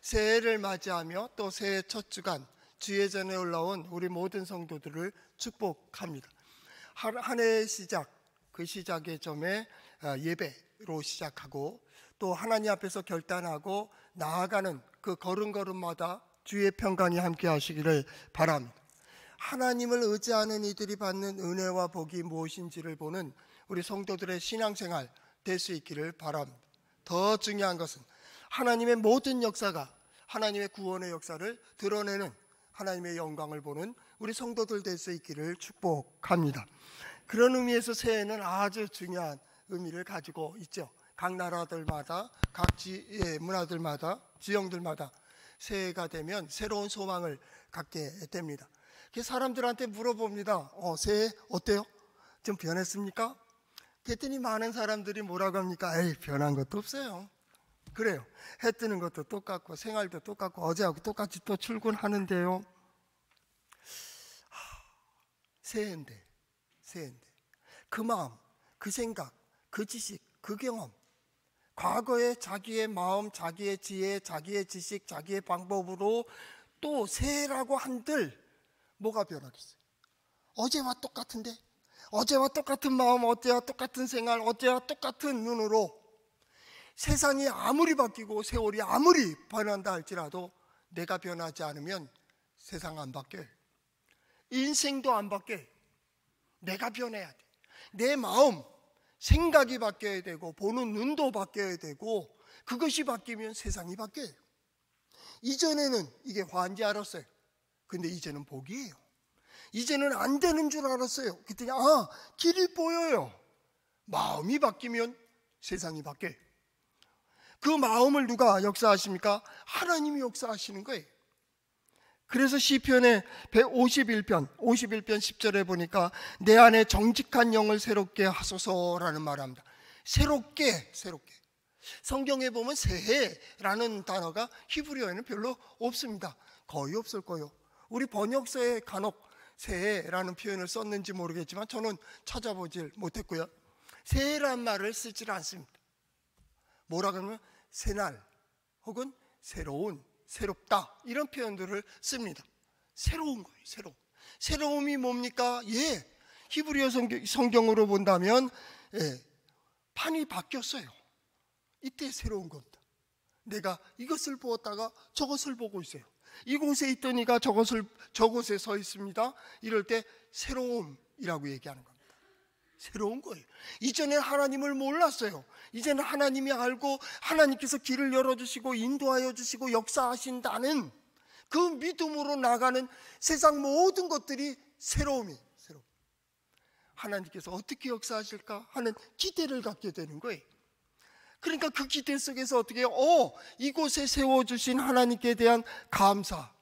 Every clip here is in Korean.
새해를 맞이하며 또 새해 첫 주간 주예전에 올라온 우리 모든 성도들을 축복합니다. 한 해의 시작, 그 시작의 점에 예배로 시작하고 또 하나님 앞에서 결단하고 나아가는 그 걸음걸음마다 주의 평강이 함께 하시기를 바랍니다. 하나님을 의지하는 이들이 받는 은혜와 복이 무엇인지를 보는 우리 성도들의 신앙생활 될 수 있기를 바랍니다. 더 중요한 것은 하나님의 모든 역사가 하나님의 구원의 역사를 드러내는 하나님의 영광을 보는 우리 성도들 될 수 있기를 축복합니다. 그런 의미에서 새해는 아주 중요한 의미를 가지고 있죠. 각 나라들마다 각 문화들마다 지형들마다 새해가 되면 새로운 소망을 갖게 됩니다. 사람들한테 물어봅니다. 새해 어때요? 좀 변했습니까? 그랬더니 많은 사람들이 뭐라고 합니까? 에이, 변한 것도 없어요. 그래요. 해 뜨는 것도 똑같고 생활도 똑같고 어제하고 똑같이 또 출근하는데요. 새해인데 그 마음, 그 생각, 그 지식, 그 경험, 과거에 자기의 마음, 자기의 지혜, 자기의 지식, 자기의 방법으로 또 새해라고 한들 뭐가 변하겠어요? 어제와 똑같은데, 어제와 똑같은 마음, 어제와 똑같은 생활, 어제와 똑같은 눈으로 세상이 아무리 바뀌고 세월이 아무리 변한다 할지라도 내가 변하지 않으면 세상 안 바뀌어요. 인생도 안 바뀌어요. 내가 변해야 돼. 내 마음, 생각이 바뀌어야 되고 보는 눈도 바뀌어야 되고 그것이 바뀌면 세상이 바뀌어요. 이전에는 이게 화인지 알았어요. 근데 이제는 복이에요. 이제는 안 되는 줄 알았어요. 그랬더니 길이 보여요. 마음이 바뀌면 세상이 바뀌어요. 그 마음을 누가 역사하십니까? 하나님이 역사하시는 거예요. 그래서 시편의 51편 10절에 보니까 내 안에 정직한 영을 새롭게 하소서라는 말합니다. 새롭게. 성경에 보면 새해라는 단어가 히브리어에는 별로 없습니다. 거의 없을 거예요. 우리 번역서에 간혹 새해라는 표현을 썼는지 모르겠지만 저는 찾아보질 못했고요. 새해란 말을 쓰질 않습니다. 뭐라 그러면 새날 혹은 새로운, 새롭다 이런 표현들을 씁니다. 새로운 거예요. 새로움이 뭡니까? 히브리어 성경으로 본다면 판이 바뀌었어요. 이때 새로운 겁니다. 내가 이것을 보았다가 저것을 보고 있어요. 이곳에 있던 이가 저곳에 서 있습니다. 이럴 때 새로움이라고 얘기하는 겁니다. 새로운 거예요. 이전에 하나님을 몰랐어요. 이제는 하나님이 알고 하나님께서 길을 열어주시고 인도하여 주시고 역사하신다는 그 믿음으로 나가는 세상 모든 것들이 새로움이에요. 하나님께서 어떻게 역사하실까 하는 기대를 갖게 되는 거예요. 그러니까 그 기대 속에서 어떻게 해요? 이곳에 세워주신 하나님께 대한 감사.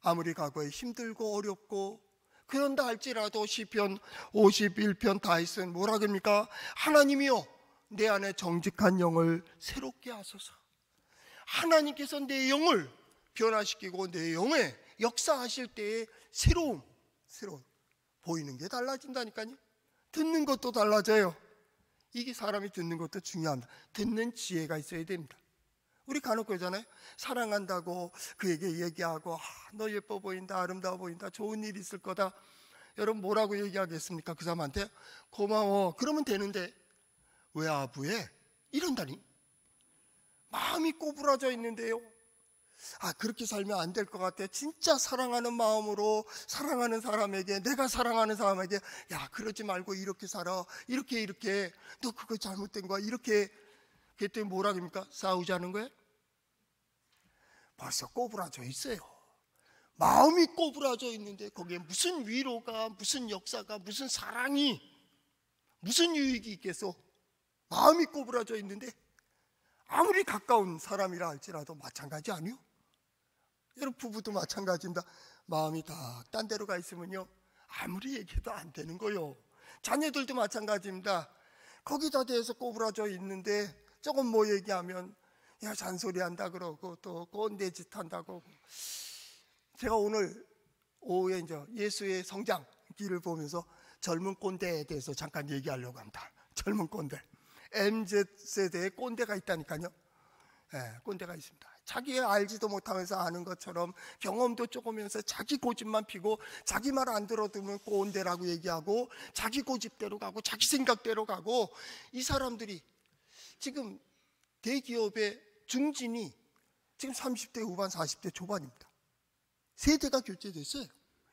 아무리 과거에 힘들고 어렵고 그런다 할지라도 시편 51편 다윗은 뭐라 그럽니까? 하나님이여 내 안에 정직한 영을 새롭게 하소서. 하나님께서 내 영을 변화시키고 내 영에 역사하실 때의 새로움 보이는 게 달라진다니까요. 듣는 것도 달라져요. 이게 사람이 듣는 것도 중요합니다. 듣는 지혜가 있어야 됩니다. 우리 간혹 그러잖아요. 사랑한다고 그에게 얘기하고 너 예뻐 보인다, 아름다워 보인다, 좋은 일 있을 거다. 여러분 뭐라고 얘기하겠습니까? 그 사람한테 고마워 그러면 되는데 왜 아부해? 이런다니. 마음이 꼬부라져 있는데요. 그렇게 살면 안 될 것 같아. 진짜 사랑하는 마음으로 사랑하는 사람에게, 내가 사랑하는 사람에게 야 그러지 말고 이렇게 살아, 이렇게 너 그거 잘못된 거야, 이렇게. 그랬더니 뭐라 그럽니까? 싸우자는 거예요? 벌써 꼬부라져 있어요. 마음이 꼬부라져 있는데 거기에 무슨 위로가, 무슨 역사가, 무슨 사랑이, 무슨 유익이 있겠어? 마음이 꼬부라져 있는데 아무리 가까운 사람이라 할지라도 마찬가지 아니요? 여러분 부부도 마찬가지입니다. 마음이 다 딴 데로 가 있으면요 아무리 얘기해도 안 되는 거요. 자녀들도 마찬가지입니다. 거기다 대해서 꼬부라져 있는데 조금 뭐 얘기하면 야 잔소리한다 그러고 또 꼰대짓 한다고. 제가 오늘 오후에 이제 예수의 성장기를 보면서 젊은 꼰대에 대해서 잠깐 얘기하려고 합니다. 젊은 꼰대, MZ세대의 꼰대가 있다니까요. 꼰대가 있습니다. 자기 알지도 못하면서 아는 것처럼 경험도 조금면서 자기 고집만 피고 자기 말 안 들어두면 꼰대라고 얘기하고 자기 고집대로 가고 자기 생각대로 가고, 이 사람들이 지금 대기업의 중진이 지금 30대 후반 40대 초반입니다. 세대가 교체됐어요.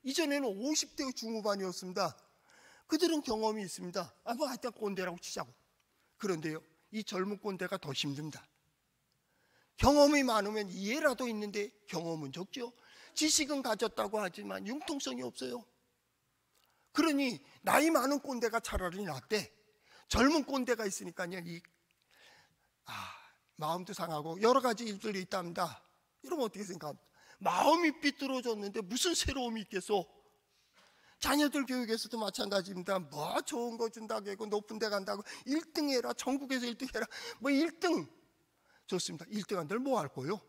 이전에는 50대 중후반이었습니다. 그들은 경험이 있습니다. 뭐 하여튼 꼰대라고 치자고. 그런데요, 이 젊은 꼰대가 더 힘듭니다. 경험이 많으면 이해라도 있는데 경험은 적죠. 지식은 가졌다고 하지만 융통성이 없어요. 그러니 나이 많은 꼰대가 차라리 낫대. 젊은 꼰대가 있으니까요, 마음도 상하고 여러 가지 일들이 있답니다. 여러분 어떻게 생각합니까? 마음이 삐뚤어졌는데 무슨 새로움이 있겠소? 자녀들 교육에서도 마찬가지입니다. 뭐 좋은 거 준다고 하고 높은 데 간다고 1등 해라, 전국에서 1등 해라, 뭐 1등 좋습니다. 1등 한들 뭐 할 거요?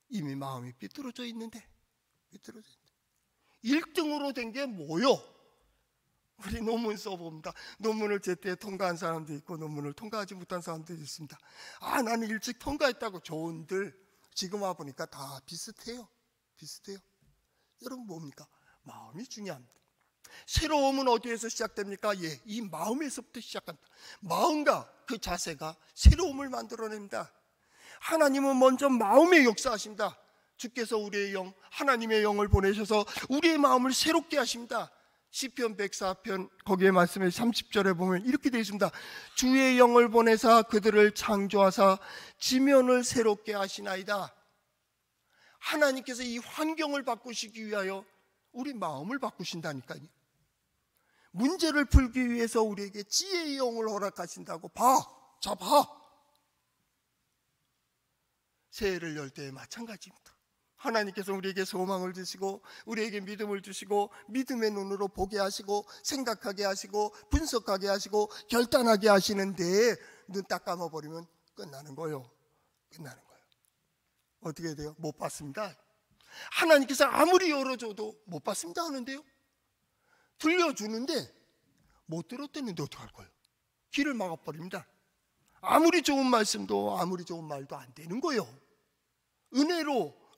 이미 마음이 삐뚤어져 있는데. 1등으로 된 게 뭐요? 우리 논문 써봅니다. 논문을 제때 통과한 사람도 있고 논문을 통과하지 못한 사람도 있습니다. 나는 일찍 통과했다고. 좋은들 지금 와보니까 다 비슷해요. 여러분 뭡니까? 마음이 중요합니다. 새로움은 어디에서 시작됩니까? 이 마음에서부터 시작합니다. 마음과 그 자세가 새로움을 만들어냅니다. 하나님은 먼저 마음에 역사하십니다. 주께서 우리의 영, 하나님의 영을 보내셔서 우리의 마음을 새롭게 하십니다. 시편 104편 거기에 말씀에 30절에 보면 이렇게 되어 있습니다. 주의 영을 보내사 그들을 창조하사 지면을 새롭게 하시나이다. 하나님께서 이 환경을 바꾸시기 위하여 우리 마음을 바꾸신다니까요. 문제를 풀기 위해서 우리에게 지혜의 영을 허락하신다고. 봐. 새해를 열 때에 마찬가지입니다. 하나님께서 우리에게 소망을 주시고 우리에게 믿음을 주시고 믿음의 눈으로 보게 하시고 생각하게 하시고 분석하게 하시고 결단하게 하시는데 눈 딱 감아버리면 끝나는 거예요. 어떻게 돼요? 못 받습니다. 하나님께서 아무리 열어줘도 못 받습니다 하는데요, 들려주는데 못 들었다는데 어떡할 거예요? 길을 막아버립니다. 아무리 좋은 말씀도 아무리 좋은 말도 안 되는 거예요.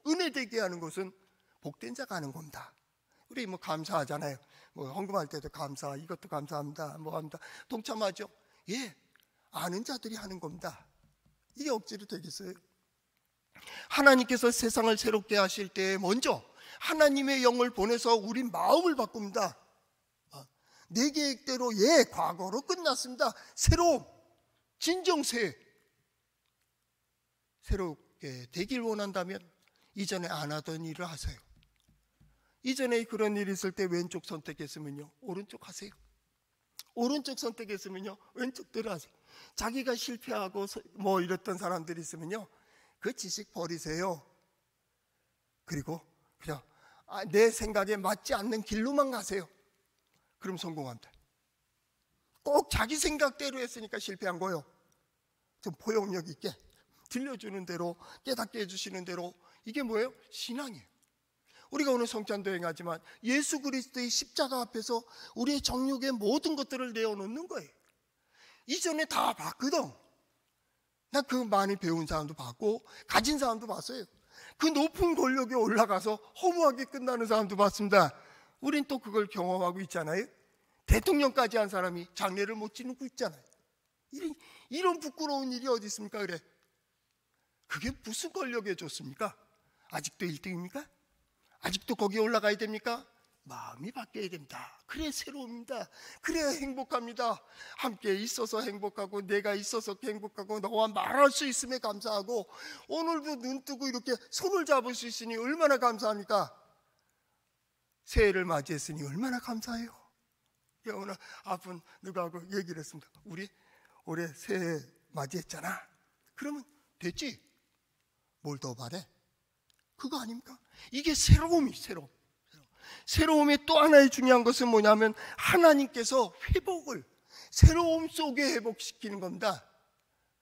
은혜 되게 하는 것은 복된 자가 하는 겁니다. 우리 뭐 감사하잖아요. 뭐 헌금할 때도 감사, 이것도 감사합니다, 뭐 합니다. 동참하죠. 아는 자들이 하는 겁니다. 이게 억지로 되겠어요? 하나님께서 세상을 새롭게 하실 때 먼저 하나님의 영을 보내서 우리 마음을 바꿉니다. 내 계획대로 과거로 끝났습니다. 새로움, 진정새. 새롭게 되길 원한다면 이전에 안 하던 일을 하세요. 이전에 그런 일이 있을 때 왼쪽 선택했으면요, 오른쪽 하세요. 오른쪽 선택했으면요, 왼쪽대로 하세요. 자기가 실패하고 뭐 이랬던 사람들이 있으면요, 그 지식 버리세요. 그리고 그냥 내 생각에 맞지 않는 길로만 가세요. 그럼 성공합니다. 꼭 자기 생각대로 했으니까 실패한 거예요. 좀 포용력 있게 들려주는 대로, 깨닫게 해주시는 대로. 이게 뭐예요? 신앙이에요. 우리가 오늘 성찬도 행하지만 예수 그리스도의 십자가 앞에서 우리의 정욕의 모든 것들을 내어놓는 거예요. 이전에 다 봤거든. 나 그 많이 배운 사람도 봤고 가진 사람도 봤어요. 그 높은 권력에 올라가서 허무하게 끝나는 사람도 봤습니다. 우린 또 그걸 경험하고 있잖아요. 대통령까지 한 사람이 장례를 못 지르고 있잖아요. 이런 부끄러운 일이 어디 있습니까? 그래, 그게 무슨 권력에 줬습니까? 아직도 1등입니까? 아직도 거기에 올라가야 됩니까? 마음이 바뀌어야 됩니다. 그래 새로움입니다. 그래야 행복합니다. 함께 있어서 행복하고 내가 있어서 행복하고 너와 말할 수 있음에 감사하고 오늘도 눈 뜨고 이렇게 손을 잡을 수 있으니 얼마나 감사합니까? 새해를 맞이했으니 얼마나 감사해요. 오늘 아픈 누구하고 얘기를 했습니다. 우리 올해 새해 맞이했잖아. 그러면 됐지? 뭘 더 바래? 그거 아닙니까? 이게 새로움의 또 하나의 중요한 것은 뭐냐면 하나님께서 회복을 새로움 속에 회복시키는 겁니다.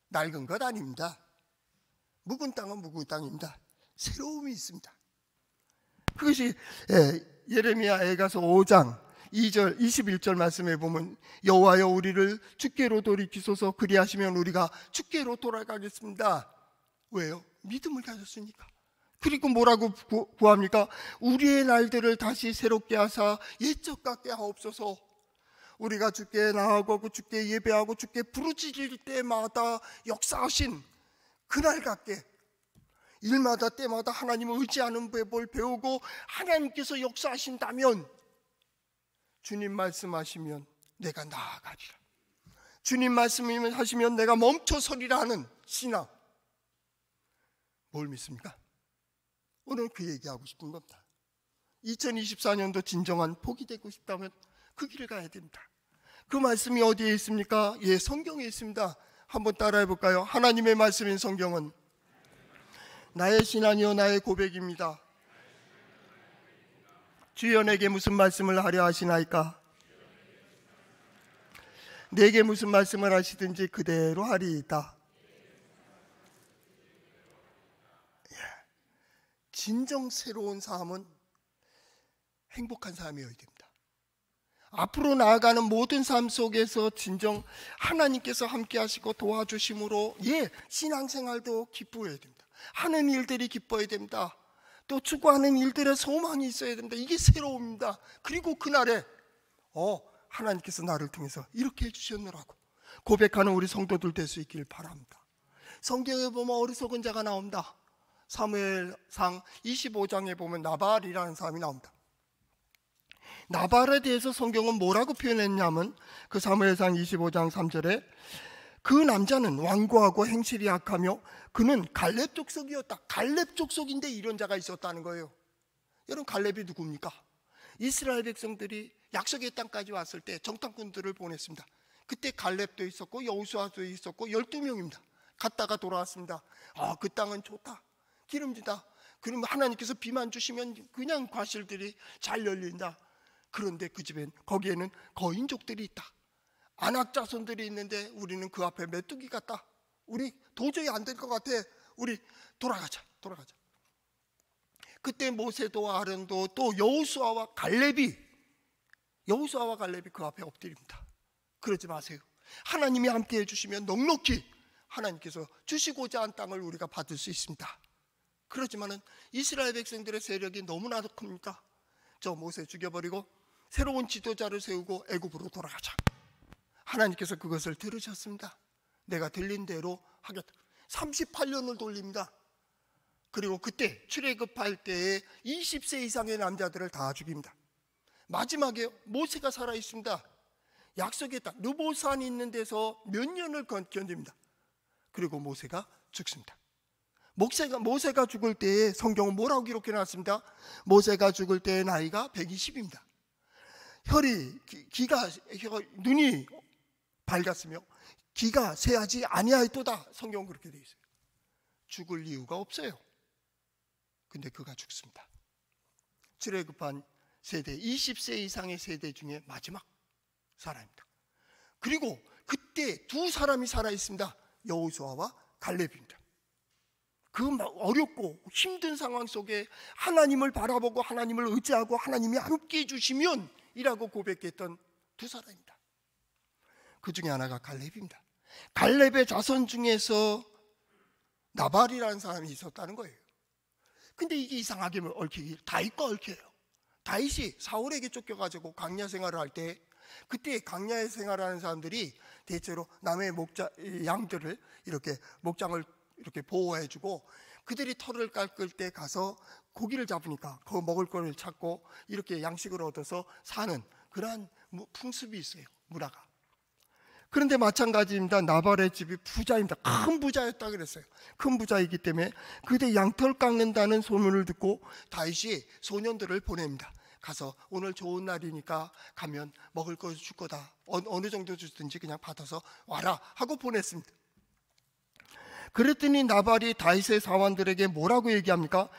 낡은 것 아닙니다. 묵은 땅은 묵은 땅입니다. 새로움이 있습니다. 그것이 예레미야 애가서 5장 2절 21절 말씀에 보면 여호와여 우리를 주께로 돌이키소서 그리하시면 우리가 주께로 돌아가겠습니다. 왜요? 믿음을 가졌으니까. 그리고 뭐라고 구합니까? 우리의 날들을 다시 새롭게 하사 옛적 같게 하옵소서. 우리가 주께 나아가고 주께 예배하고 주께 부르짖을 때마다 역사하신 그날 같게, 일마다 때마다 하나님을 의지하는 법을 배우고 하나님께서 역사하신다면, 주님 말씀하시면 내가 나아가리라, 주님 말씀하시면 내가 멈춰서리라 하는 신앙, 뭘 믿습니까? 오늘 그 얘기하고 싶은 겁니다. 2024년도 진정한 복이 되고 싶다면 그 길을 가야 됩니다. 그 말씀이 어디에 있습니까? 예, 성경에 있습니다. 한번 따라해 볼까요? 하나님의 말씀인 성경은 나의 신앙이요 나의 고백입니다. 주여 내게 무슨 말씀을 하려 하시나이까? 내게 무슨 말씀을 하시든지 그대로 하리이다. 진정 새로운 삶은 행복한 삶이어야 됩니다. 앞으로 나아가는 모든 삶 속에서 진정 하나님께서 함께 하시고 도와주심으로, 예, 신앙생활도 기뻐해야 됩니다. 하는 일들이 기뻐야 됩니다. 또 추구하는 일들에 소망이 있어야 됩니다. 이게 새로움입니다. 그리고 그날에 하나님께서 나를 통해서 이렇게 해주셨노라고 고백하는 우리 성도들 될 수 있길 바랍니다. 성경에 보면 어리석은 자가 나옵니다. 사무엘상 25장에 보면 나발이라는 사람이 나옵니다. 나발에 대해서 성경은 뭐라고 표현했냐면, 그 사무엘상 25장 3절에 그 남자는 완고하고 행실이 악하며 그는 갈렙 족속이었다. 갈렙 족속인데 이런 자가 있었다는 거예요. 여러분, 갈렙이 누굽니까? 이스라엘 백성들이 약속의 땅까지 왔을 때 정탐꾼들을 보냈습니다. 그때 갈렙도 있었고 여호수아도 있었고 12명입니다. 갔다가 돌아왔습니다. 그 땅은 좋다, 기름지다. 그러면 하나님께서 비만 주시면 그냥 과실들이 잘 열린다. 그런데 그 집엔, 거기에는 거인족들이 있다. 안악 자손들이 있는데 우리는 그 앞에 메뚜기 같다. 우리 도저히 안 될 것 같아. 우리 돌아가자. 그때 모세도 아론도 또 여호수아와 갈렙이 그 앞에 엎드립니다. 그러지 마세요. 하나님이 함께 해주시면 넉넉히 하나님께서 주시고자 한 땅을 우리가 받을 수 있습니다. 그렇지만은 이스라엘 백성들의 세력이 너무나도 큽니다. 저 모세 죽여버리고 새로운 지도자를 세우고 애굽으로 돌아가자. 하나님께서 그것을 들으셨습니다. 내가 들린 대로 하겠다. 38년을 돌립니다. 그리고 그때 출애굽할 때에 20세 이상의 남자들을 다 죽입니다. 마지막에 모세가 살아있습니다. 약속의 땅 르보산이 있는 데서 몇 년을 견딥니다. 그리고 모세가 죽습니다. 모세가 죽을 때에 성경은 뭐라고 기록해놨습니다? 모세가 죽을 때의 나이가 120입니다. 눈이 밝았으며 기가 새하지 아니하였도다. 성경은 그렇게 되어 있어요. 죽을 이유가 없어요. 근데 그가 죽습니다. 출애굽한 세대, 20세 이상의 세대 중에 마지막 사람입니다. 그리고 그때 두 사람이 살아있습니다. 여호수아와 갈렙입니다. 그 어렵고 힘든 상황 속에 하나님을 바라보고 하나님을 의지하고 하나님이 함께 해주시면 이라고 고백했던 두 사람입니다. 그 중에 하나가 갈렙입니다. 갈렙의 자손 중에서 나발이라는 사람이 있었다는 거예요. 근데 이게 이상하게 얽히기, 다윗과 얽혀요. 다윗이 사울에게 쫓겨가지고 광야 생활을 할 때, 그때 광야에 생활하는 사람들이 대체로 남의 양들을 이렇게 목장을 이렇게 보호해주고, 그들이 털을 깎을 때 가서 고기를 잡으니까 그 먹을 거를 찾고 이렇게 양식을 얻어서 사는 그러한 풍습이 있어요, 문화가. 그런데 마찬가지입니다. 나발의 집이 부자입니다. 큰 부자였다 그랬어요. 큰 부자이기 때문에 그때 양털 깎는다는 소문을 듣고 다윗이 소년들을 보냅니다. 가서 오늘 좋은 날이니까 가면 먹을 거 줄 거다. 어느 정도 주든지 그냥 받아서 와라 하고 보냈습니다. 그랬더니 나발이 다윗의 사원들에게 뭐라고 얘기합니까?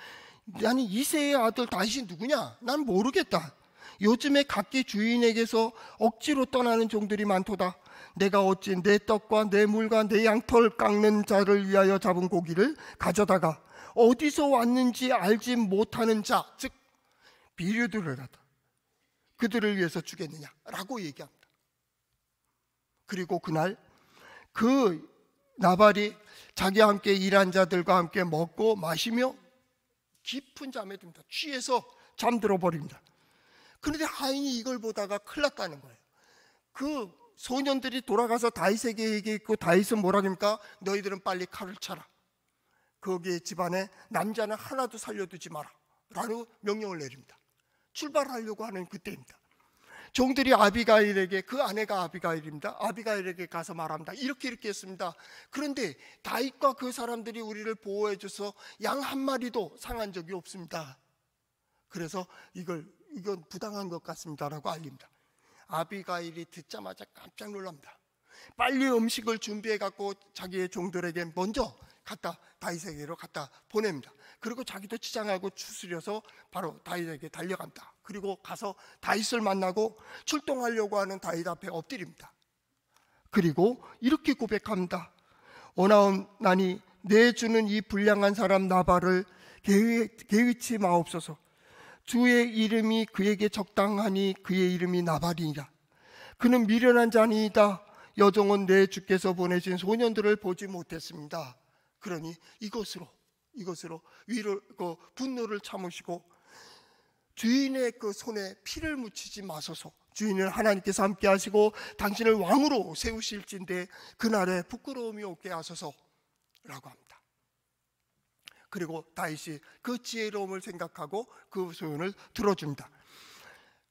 아니, 이새의 아들 다윗이 누구냐? 난 모르겠다. 요즘에 각기 주인에게서 억지로 떠나는 종들이 많도다. 내가 어찌 내 떡과 내 물과 내 양털 깎는 자를 위하여 잡은 고기를 가져다가 어디서 왔는지 알지 못하는 자, 즉 비류들을 하다 그들을 위해서 주겠느냐라고 얘기합니다. 그리고 그날 그 나발이 자기와 함께 일한 자들과 함께 먹고 마시며 깊은 잠에 듭니다. 취해서 잠들어 버립니다. 그런데 하인이 이걸 보다가 큰일 났다는 거예요. 그 소년들이 돌아가서 다윗에게 얘기했고, 다윗은 뭐라 합니까? 너희들은 빨리 칼을 차라. 거기에 집안에 남자는 하나도 살려두지 마라 라고 명령을 내립니다. 출발하려고 하는 그때입니다. 종들이 아비가일에게, 그 아내가 아비가일입니다. 아비가일에게 가서 말합니다. 이렇게 했습니다. 그런데 다윗과 그 사람들이 우리를 보호해줘서 양 한 마리도 상한 적이 없습니다. 그래서 이건 부당한 것 같습니다라고 알립니다. 아비가일이 듣자마자 깜짝 놀랍니다. 빨리 음식을 준비해 갖고 자기의 종들에게 먼저 다윗에게로 갖다 보냅니다. 그리고 자기도 치장하고 추스려서 바로 다윗에게 달려갑니다. 그리고 가서 다윗을 만나고 출동하려고 하는 다윗 앞에 엎드립니다. 그리고 이렇게 고백합니다. 오나오나니 내 주는 이 불량한 사람 나발을 개의치 마옵소서. 주의 이름이 그에게 적당하니 그의 이름이 나발이니라. 그는 미련한 자니이다. 여종은 내 주께서 보내신 소년들을 보지 못했습니다. 그러니 이것으로 분노를 참으시고 주인의 그 손에 피를 묻히지 마소서. 주인은 하나님께서 함께 하시고 당신을 왕으로 세우실진데 그날에 부끄러움이 없게 하소서라고 합니다. 그리고 다윗이 그 지혜로움을 생각하고 그 소원을 들어줍니다.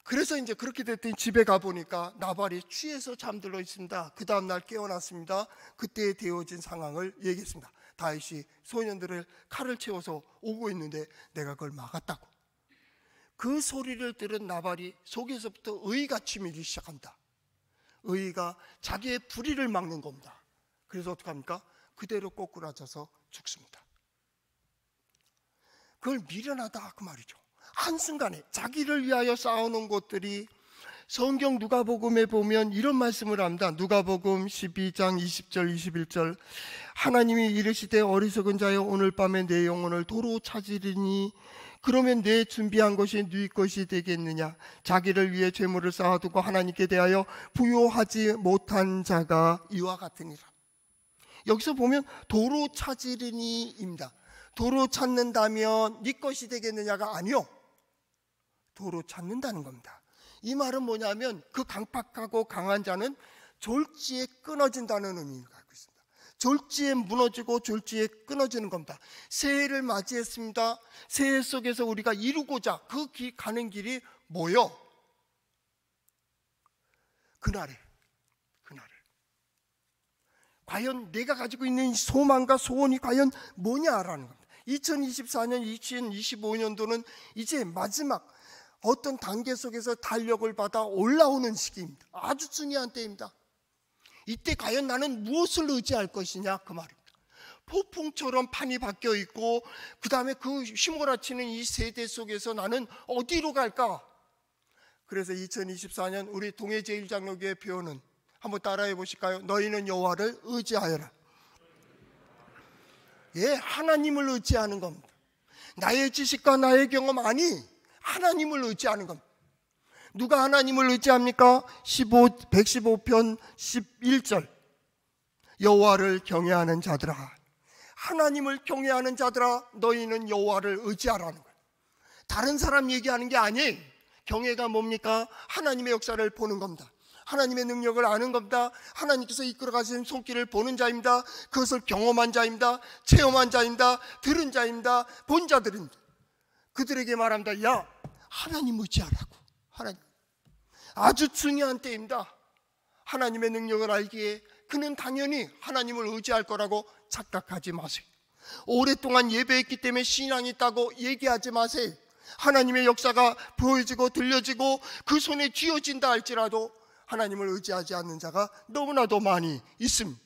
그래서 이제 그렇게 됐더니 집에 가보니까 나발이 취해서 잠들어 있습니다. 그 다음날 깨어났습니다. 그때 되어진 상황을 얘기했습니다. 다윗이 소년들을 칼을 채워서 오고 있는데 내가 그걸 막았다고. 그 소리를 들은 나발이 속에서부터 의의가 치밀기 시작합니다. 의의가 자기의 불의를 막는 겁니다. 그래서 어떡합니까? 그대로 꼬꾸라져서 죽습니다. 그걸 미련하다 그 말이죠. 한순간에 자기를 위하여 쌓아놓은 것들이, 성경 누가복음에 보면 이런 말씀을 합니다. 누가복음 12장 20절 21절 하나님이 이르시되 어리석은 자여 오늘 밤에 내 영혼을 도로 찾으리니 그러면 내 준비한 것이 네 것이 되겠느냐. 자기를 위해 재물을 쌓아두고 하나님께 대하여 부요하지 못한 자가 이와 같으니라. 여기서 보면 도로 찾으리니입니다. 도로 찾는다면 네 것이 되겠느냐가 아니요, 도로 찾는다는 겁니다. 이 말은 뭐냐면 그 강팍하고 강한 자는 졸지에 끊어진다는 의미를 갖고 있습니다. 졸지에 무너지고 졸지에 끊어지는 겁니다. 새해를 맞이했습니다. 새해 속에서 우리가 이루고자 가는 길이 뭐요? 그날에 과연 내가 가지고 있는 소망과 소원이 과연 뭐냐라는 겁니다. 2024년, 2025년도는 이제 마지막 어떤 단계 속에서 달력을 받아 올라오는 시기입니다. 아주 중요한 때입니다. 이때 과연 나는 무엇을 의지할 것이냐 그 말입니다. 폭풍처럼 판이 바뀌어 있고 그 다음에 그 휘몰아치는 이 세대 속에서 나는 어디로 갈까? 그래서 2024년 우리 동해제일장로교회 표현은 한번 따라해 보실까요? 너희는 여호와를 의지하여라. 예, 하나님을 의지하는 겁니다. 나의 지식과 나의 경험 아니, 하나님을 의지하는 겁니다. 누가 하나님을 의지합니까? 115편 11절 여호와를 경외하는 자들아, 하나님을 경외하는 자들아, 너희는 여호와를 의지하라는 거예요. 다른 사람 얘기하는 게 아니에요. 경외가 뭡니까? 하나님의 역사를 보는 겁니다. 하나님의 능력을 아는 겁니다. 하나님께서 이끌어 가시는 손길을 보는 자입니다. 그것을 경험한 자입니다. 체험한 자입니다. 들은 자입니다. 본 자들입니다. 그들에게 말합니다. 야, 하나님 의지하라고. 하나님. 아주 중요한 때입니다. 하나님의 능력을 알기에 그는 당연히 하나님을 의지할 거라고 착각하지 마세요. 오랫동안 예배했기 때문에 신앙이 있다고 얘기하지 마세요. 하나님의 역사가 보여지고 들려지고 그 손에 쥐어진다 할지라도 하나님을 의지하지 않는 자가 너무나도 많이 있습니다.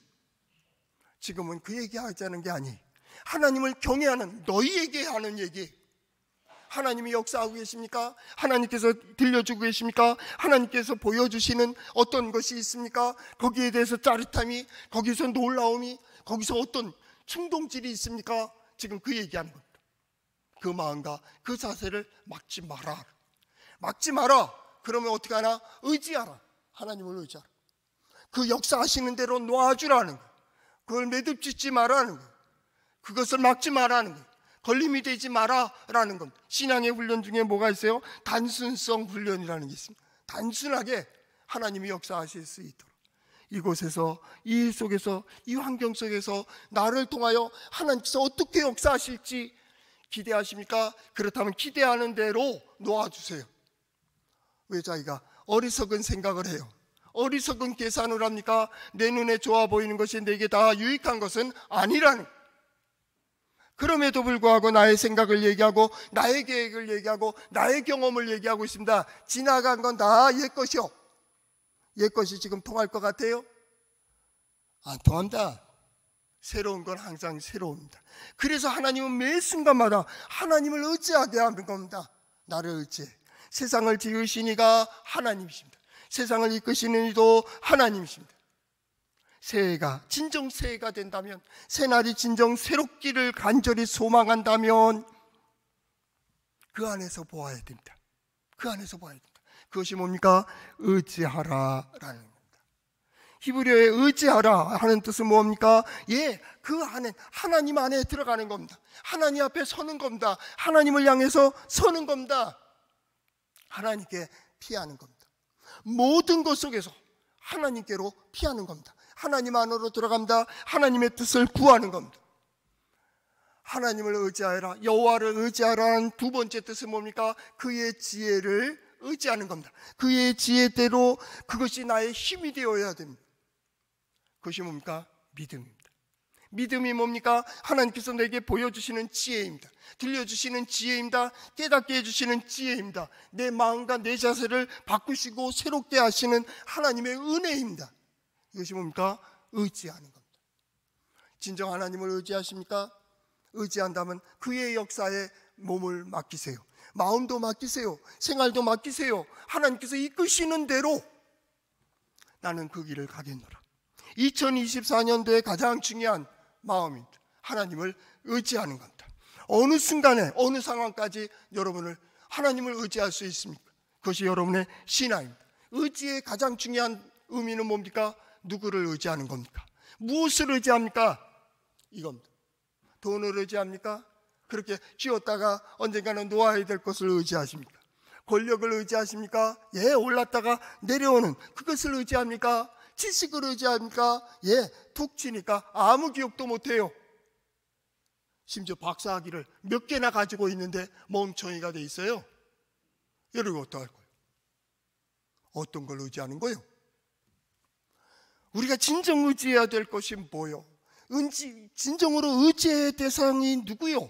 지금은 그 얘기하자는 게 아니에요. 하나님을 경외하는 너희에게 하는 얘기. 하나님이 역사하고 계십니까? 하나님께서 들려주고 계십니까? 하나님께서 보여주시는 어떤 것이 있습니까? 거기에 대해서 짜릿함이, 거기서 놀라움이, 거기서 어떤 충동질이 있습니까? 지금 그 얘기하는 겁니다. 그 마음과 그 자세를 막지 마라. 막지 마라. 그러면 어떻게 하나? 의지하라. 하나님을 의지하라. 그 역사하시는 대로 놓아주라는 거예요. 그걸 매듭짓지 마라는 거예요. 그것을 막지 마라는 거예요. 걸림이 되지 마라라는 겁니다. 신앙의 훈련 중에 뭐가 있어요? 단순성 훈련이라는 게 있습니다. 단순하게 하나님이 역사하실 수 있도록, 이곳에서, 이 일 속에서, 이 환경 속에서 나를 통하여 하나님께서 어떻게 역사하실지 기대하십니까? 그렇다면 기대하는 대로 놓아주세요. 왜 자기가 어리석은 생각을 해요? 어리석은 계산을 합니까? 내 눈에 좋아 보이는 것이 내게 다 유익한 것은 아니라는, 그럼에도 불구하고 나의 생각을 얘기하고 나의 계획을 얘기하고 나의 경험을 얘기하고 있습니다. 지나간 건 다 옛것이요. 옛것이 지금 통할 것 같아요? 안 통합니다. 새로운 건 항상 새로웁니다. 그래서 하나님은 매 순간마다 하나님을 의지하게 하는 겁니다. 나를 의지해. 세상을 지으시니가 하나님이십니다. 세상을 이끄시는 이도 하나님이십니다. 새해가 진정 새해가 된다면, 새날이 진정 새롭기를 간절히 소망한다면 그 안에서 보아야 됩니다. 그 안에서 보아야 됩니다. 그것이 뭡니까? 의지하라라는 겁니다. 히브리어에 의지하라 하는 뜻은 뭡니까? 예, 그 안에, 하나님 안에 들어가는 겁니다. 하나님 앞에 서는 겁니다. 하나님을 향해서 서는 겁니다. 하나님께 피하는 겁니다. 모든 것 속에서 하나님께로 피하는 겁니다. 하나님 안으로 들어갑니다. 하나님의 뜻을 구하는 겁니다. 하나님을 의지하라, 여호와를 의지하라는 두 번째 뜻은 뭡니까? 그의 지혜를 의지하는 겁니다. 그의 지혜대로 그것이 나의 힘이 되어야 됩니다. 그것이 뭡니까? 믿음입니다. 믿음이 뭡니까? 하나님께서 내게 보여주시는 지혜입니다. 들려주시는 지혜입니다. 깨닫게 해주시는 지혜입니다. 내 마음과 내 자세를 바꾸시고 새롭게 하시는 하나님의 은혜입니다. 이것이 뭡니까? 의지하는 겁니다. 진정 하나님을 의지하십니까? 의지한다면 그의 역사에 몸을 맡기세요. 마음도 맡기세요. 생활도 맡기세요. 하나님께서 이끄시는 대로 나는 그 길을 가겠노라. 2024년도에 가장 중요한 마음입니다. 하나님을 의지하는 겁니다. 어느 순간에 어느 상황까지 여러분을 하나님을 의지할 수 있습니까? 그것이 여러분의 신앙입니다. 의지의 가장 중요한 의미는 뭡니까? 누구를 의지하는 겁니까? 무엇을 의지합니까? 이겁니다. 돈을 의지합니까? 그렇게 쥐었다가 언젠가는 놓아야 될 것을 의지하십니까? 권력을 의지하십니까? 예, 올랐다가 내려오는 그것을 의지합니까? 지식을 의지합니까? 예, 툭 치니까 아무 기억도 못해요. 심지어 박사학위를 몇 개나 가지고 있는데 멍청이가 돼 있어요. 이러고 어떡할 거예요? 어떤 걸 의지하는 거예요? 우리가 진정 의지해야 될 것이 뭐요? 진정으로 의지의 대상이 누구요?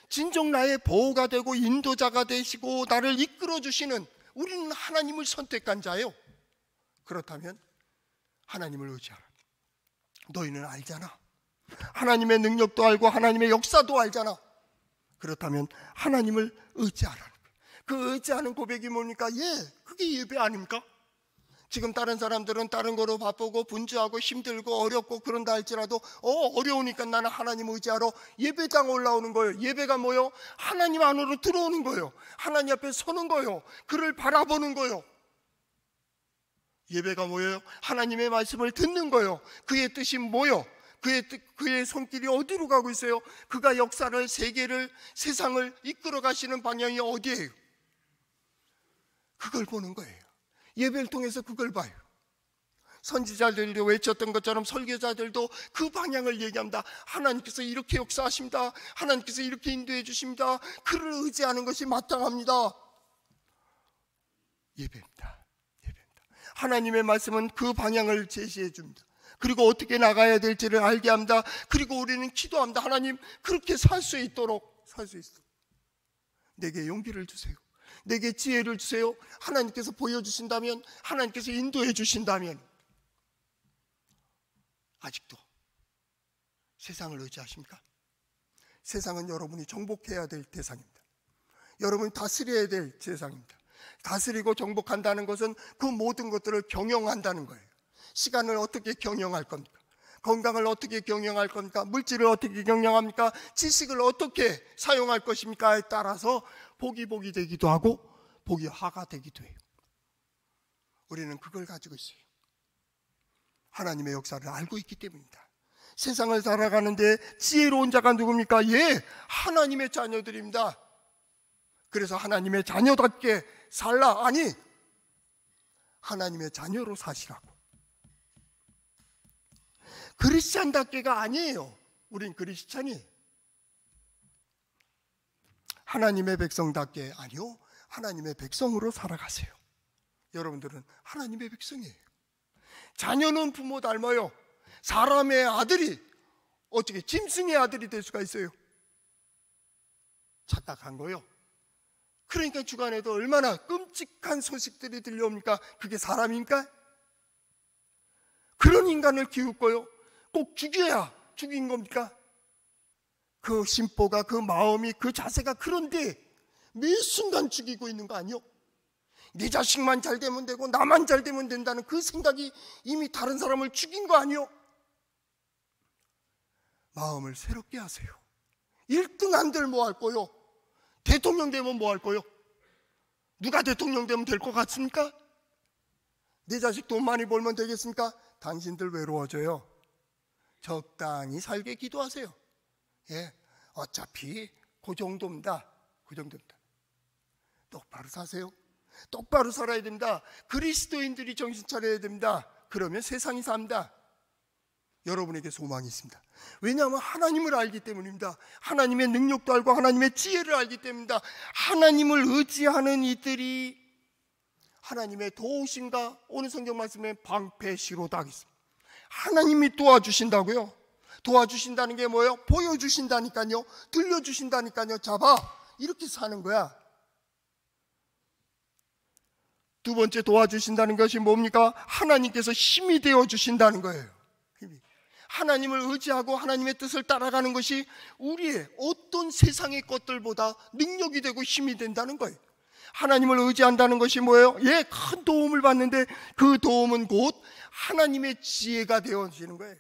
진정 나의 보호가 되고 인도자가 되시고 나를 이끌어주시는, 우리는 하나님을 선택한 자예요. 그렇다면 하나님을 의지하라. 너희는 알잖아. 하나님의 능력도 알고 하나님의 역사도 알잖아. 그렇다면 하나님을 의지하라는 거예요. 그 의지하는 고백이 뭡니까? 예, 그게 예배 아닙니까? 지금 다른 사람들은 다른 거로 바쁘고 분주하고 힘들고 어렵고 그런다 할지라도 어려우니까 나는 하나님 의지하러 예배당 올라오는 거예요. 예배가 뭐예요? 하나님 안으로 들어오는 거예요. 하나님 앞에 서는 거예요. 그를 바라보는 거예요. 예배가 뭐예요? 하나님의 말씀을 듣는 거예요. 그의 뜻이 뭐예요? 그의 손길이 어디로 가고 있어요? 그가 역사를, 세계를, 세상을 이끌어 가시는 방향이 어디예요? 그걸 보는 거예요. 예배를 통해서 그걸 봐요. 선지자들도 외쳤던 것처럼 설교자들도 그 방향을 얘기합니다. 하나님께서 이렇게 역사하십니다. 하나님께서 이렇게 인도해 주십니다. 그를 의지하는 것이 마땅합니다. 예배입니다. 예배입니다. 하나님의 말씀은 그 방향을 제시해 줍니다. 그리고 어떻게 나가야 될지를 알게 합니다. 그리고 우리는 기도합니다. 하나님, 그렇게 살 수 있도록 내게 용기를 주세요. 내게 지혜를 주세요. 하나님께서 보여주신다면, 하나님께서 인도해 주신다면. 아직도 세상을 의지하십니까? 세상은 여러분이 정복해야 될 대상입니다. 여러분이 다스려야 될 세상입니다. 다스리고 정복한다는 것은 그 모든 것들을 경영한다는 거예요. 시간을 어떻게 경영할 겁니까? 건강을 어떻게 경영할 겁니까? 물질을 어떻게 경영합니까? 지식을 어떻게 사용할 것입니까에 따라서 복이 되기도 하고 복이 하가 되기도 해요. 우리는 그걸 가지고 있어요. 하나님의 역사를 알고 있기 때문입니다. 세상을 살아가는데 지혜로운 자가 누굽니까? 예, 하나님의 자녀들입니다. 그래서 하나님의 자녀답게 살라. 아니, 하나님의 자녀로 사시라고. 그리스찬답게가 아니에요. 우린 그리스찬이. 하나님의 백성답게 아니요, 하나님의 백성으로 살아가세요. 여러분들은 하나님의 백성이에요. 자녀는 부모 닮아요. 사람의 아들이 어떻게 짐승의 아들이 될 수가 있어요? 착각한 거예요. 그러니까 주간에도 얼마나 끔찍한 소식들이 들려옵니까? 그게 사람입니까? 그런 인간을 기웃고요, 꼭 죽여야 죽인 겁니까? 그 심보가, 그 마음이, 그 자세가 그런데 매 순간 죽이고 있는 거 아니요? 내 자식만 잘 되면 되고 나만 잘 되면 된다는 그 생각이 이미 다른 사람을 죽인 거 아니요? 마음을 새롭게 하세요. 1등 안 될 뭐 할 거요? 대통령 되면 뭐 할 거요? 누가 대통령 되면 될 것 같습니까? 내 자식 돈 많이 벌면 되겠습니까? 당신들 외로워져요. 적당히 살게 기도하세요. 예, 어차피 그 정도입니다. 그 정도입니다. 똑바로 사세요. 똑바로 살아야 됩니다. 그리스도인들이 정신 차려야 됩니다. 그러면 세상이 삽니다. 여러분에게 소망이 있습니다. 왜냐하면 하나님을 알기 때문입니다. 하나님의 능력도 알고 하나님의 지혜를 알기 때문입니다. 하나님을 의지하는 이들이 하나님의 도우심과 오늘 성경 말씀에 방패시로다 하겠습니다. 하나님이 도와주신다고요. 도와주신다는 게 뭐예요? 보여주신다니까요. 들려주신다니까요. 잡아, 이렇게 사는 거야. 두 번째, 도와주신다는 것이 뭡니까? 하나님께서 힘이 되어주신다는 거예요. 힘이. 하나님을 의지하고 하나님의 뜻을 따라가는 것이 우리의 어떤 세상의 것들보다 능력이 되고 힘이 된다는 거예요. 하나님을 의지한다는 것이 뭐예요? 예, 큰 도움을 받는데 그 도움은 곧 하나님의 지혜가 되어지는 거예요.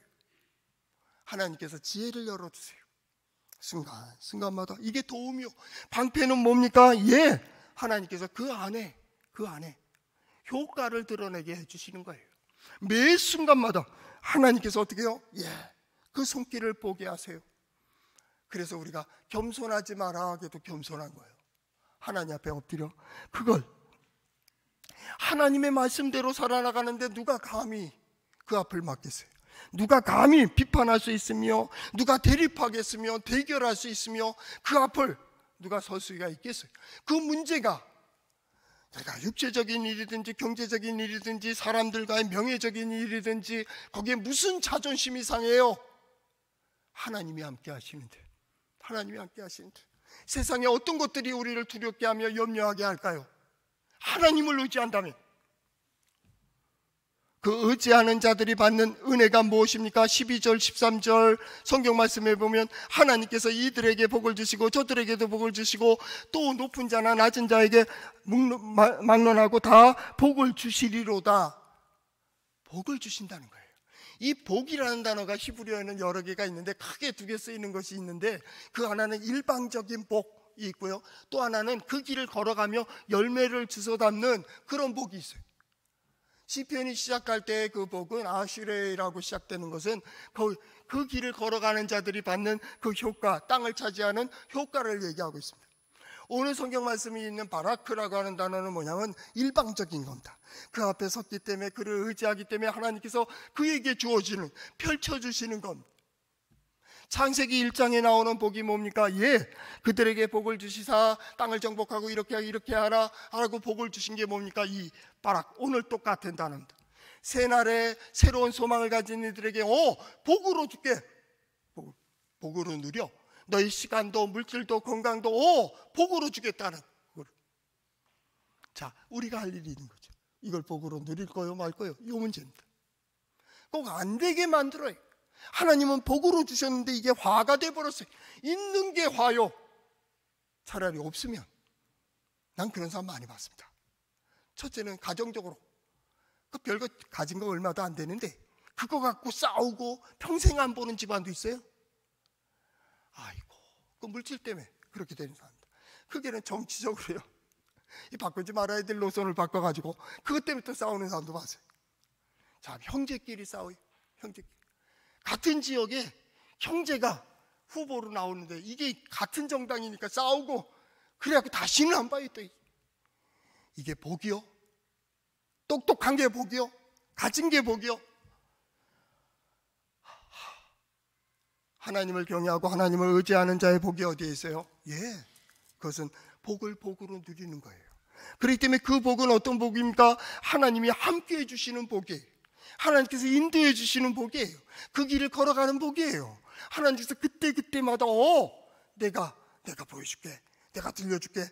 하나님께서 지혜를 열어주세요. 순간마다 이게 도움이요. 방패는 뭡니까? 예, 하나님께서 그 안에 효과를 드러내게 해주시는 거예요. 매 순간마다 하나님께서 어떻게 해요? 예, 그 손길을 보게 하세요. 그래서 우리가 겸손하지 마라 하게도 겸손한 거예요. 하나님 앞에 엎드려 그걸 하나님의 말씀대로 살아나가는데 누가 감히 그 앞을 막겠어요? 누가 감히 비판할 수 있으며 누가 대립하겠으며 대결할 수 있으며 그 앞을 누가 설 수가 있겠어요? 그 문제가 내가 육체적인 일이든지 경제적인 일이든지 사람들과의 명예적인 일이든지 거기에 무슨 자존심이 상해요? 하나님이 함께 하시는데, 하나님이 함께 하시는데 세상에 어떤 것들이 우리를 두렵게 하며 염려하게 할까요? 하나님을 의지한다면. 그 의지하는 자들이 받는 은혜가 무엇입니까? 12절 13절 성경 말씀에 보면 하나님께서 이들에게 복을 주시고 저들에게도 복을 주시고 또 높은 자나 낮은 자에게 막론하고 다 복을 주시리로다. 복을 주신다는 거예요. 이 복이라는 단어가 히브리어에는 여러 개가 있는데 크게 두 개 쓰이는 것이 있는데 그 하나는 일방적인 복이 있고요, 또 하나는 그 길을 걸어가며 열매를 주워 담는 그런 복이 있어요. 시편이 시작할 때 그 복은 아슈레라고 시작되는 것은 그 길을 걸어가는 자들이 받는 그 효과, 땅을 차지하는 효과를 얘기하고 있습니다. 오늘 성경 말씀이 있는 바라크라고 하는 단어는 뭐냐면 일방적인 겁니다. 그 앞에 섰기 때문에, 그를 의지하기 때문에 하나님께서 그에게 주어지는, 펼쳐주시는 겁니다. 창세기 1장에 나오는 복이 뭡니까? 예, 그들에게 복을 주시사 땅을 정복하고 이렇게 하라 하라고 복을 주신 게 뭡니까? 이 바락, 오늘 똑같은 단어입니다. 새날에 새로운 소망을 가진 이들에게 복으로 줄게. 복으로 누려. 너희 시간도 물질도 건강도 복으로 주겠다는. 자, 우리가 할 일이 있는 거죠. 이걸 복으로 누릴 거요 말 거요? 이 문제입니다. 꼭 안 되게 만들어요. 하나님은 복으로 주셨는데 이게 화가 돼버렸어요. 있는 게 화요. 차라리 없으면. 난 그런 사람 많이 봤습니다. 첫째는 가정적으로 그 별거 가진 거 얼마도 안 되는데 그거 갖고 싸우고 평생 안 보는 집안도 있어요. 아이고, 그 물질 때문에 그렇게 되는 사람들. 크게는 정치적으로요, 이 바꾸지 말아야 될 노선을 바꿔가지고 그것 때문에 또 싸우는 사람도 봤어요. 자, 형제끼리 싸워요. 형제끼리. 같은 지역에 형제가 후보로 나오는데 이게 같은 정당이니까 싸우고 그래갖고 다시는 안 봐요. 또 이게 복이요? 똑똑한 게 복이요? 가진 게 복이요? 하나님을 경외하고 하나님을 의지하는 자의 복이 어디에 있어요? 예, 그것은 복을 복으로 누리는 거예요. 그렇기 때문에 그 복은 어떤 복입니까? 하나님이 함께해 주시는 복이에요. 하나님께서 인도해 주시는 복이에요. 그 길을 걸어가는 복이에요. 하나님께서 그때마다 내가 보여줄게, 내가 들려줄게.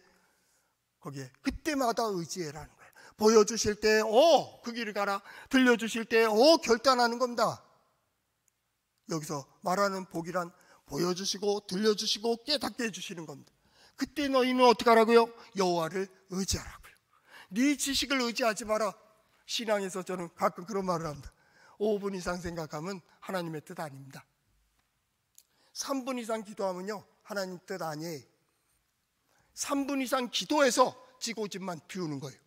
거기에 그때마다 의지해라는 거예요. 보여주실 때 그 길을 가라, 들려주실 때 결단하는 겁니다. 여기서 말하는 복이란 보여주시고 들려주시고 깨닫게 해주시는 겁니다. 그때 너희는 어떻게 하라고요? 여호와를 의지하라고요. 네 지식을 의지하지 마라. 신앙에서 저는 가끔 그런 말을 합니다. 5분 이상 생각하면 하나님의 뜻 아닙니다. 3분 이상 기도하면요, 하나님 뜻 아니에요. 3분 이상 기도해서 찌고집만 피우는 거예요.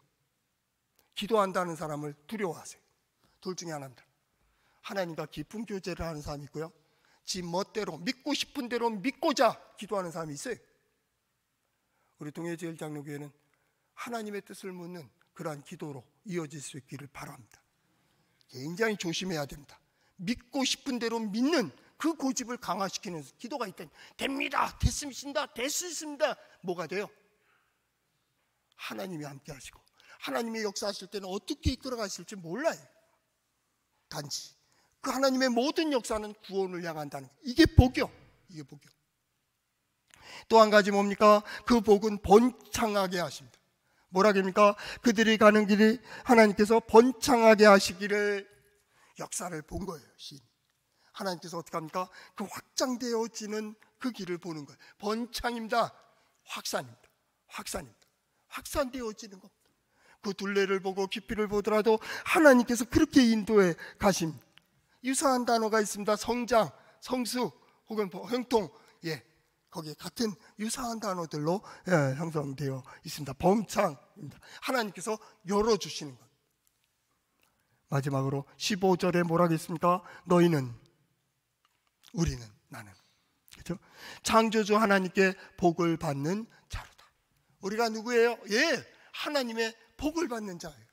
기도한다는 사람을 두려워하세요. 둘 중에 하나입니다. 하나님과 깊은 교제를 하는 사람이 있고요, 지 멋대로 믿고 싶은 대로 믿고자 기도하는 사람이 있어요. 우리 동해제일장로교회는 하나님의 뜻을 묻는 그러한 기도로 이어질 수 있기를 바랍니다. 굉장히 조심해야 됩니다. 믿고 싶은 대로 믿는 그 고집을 강화시키는 기도가 있다니, 됩니다, 됐습니다, 됐습니다. 뭐가 돼요? 하나님이 함께 하시고 하나님의 역사하실 때는 어떻게 이끌어 가실지 몰라요. 단지 그 하나님의 모든 역사는 구원을 향한다는 거. 이게 복이요. 이게 복이요. 또 한 가지 뭡니까? 그 복은 번창하게 하십니다. 뭐라 그럽니까? 그들이 가는 길이 하나님께서 번창하게 하시기를 역사를 본 거예요. 하나님께서 어떻게 합니까? 그 확장되어지는 그 길을 보는 거예요. 번창입니다. 확산입니다. 확산되어지는 겁니다. 그 둘레를 보고 깊이를 보더라도 하나님께서 그렇게 인도해 가십니다. 유사한 단어가 있습니다. 성장, 성수 혹은 형통, 거기에 같은 유사한 단어들로 형성되어 있습니다. 번창입니다. 하나님께서 열어주시는 것. 마지막으로 15절에 뭐라고 했습니까? 너희는, 우리는, 나는, 그렇죠? 창조주 하나님께 복을 받는 자로다. 우리가 누구예요? 하나님의 복을 받는 자예요.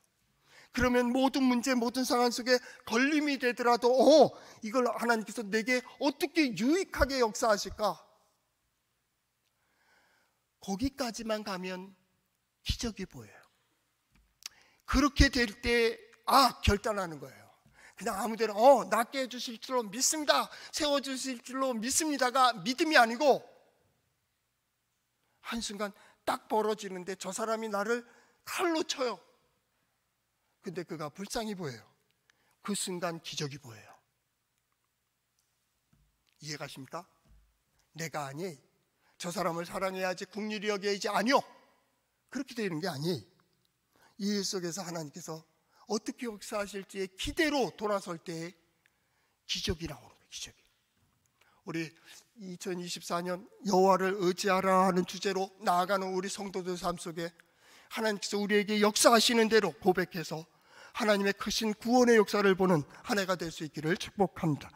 그러면 모든 문제, 모든 상황 속에 걸림이 되더라도 이걸 하나님께서 내게 어떻게 유익하게 역사하실까? 거기까지만 가면 기적이 보여요. 그렇게 될 때 결단하는 거예요. 그냥 아무데나 낫게 해주실 줄로 믿습니다, 세워주실 줄로 믿습니다가 믿음이 아니고, 한순간 딱 벌어지는데 저 사람이 나를 칼로 쳐요. 근데 그가 불쌍히 보여요. 그 순간 기적이 보여요. 이해가십니까? 내가 아니, 저 사람을 사랑해야지, 긍휼히 여겨야지, 아니요, 그렇게 되는 게 아니에요. 이 일 속에서 하나님께서 어떻게 역사하실지의 기대로 돌아설 때 기적이 나오는 거예요. 기적이. 우리 2024년 여호와를 의지하라 하는 주제로 나아가는 우리 성도들 삶 속에 하나님께서 우리에게 역사하시는 대로 고백해서 하나님의 크신 구원의 역사를 보는 한 해가 될 수 있기를 축복합니다.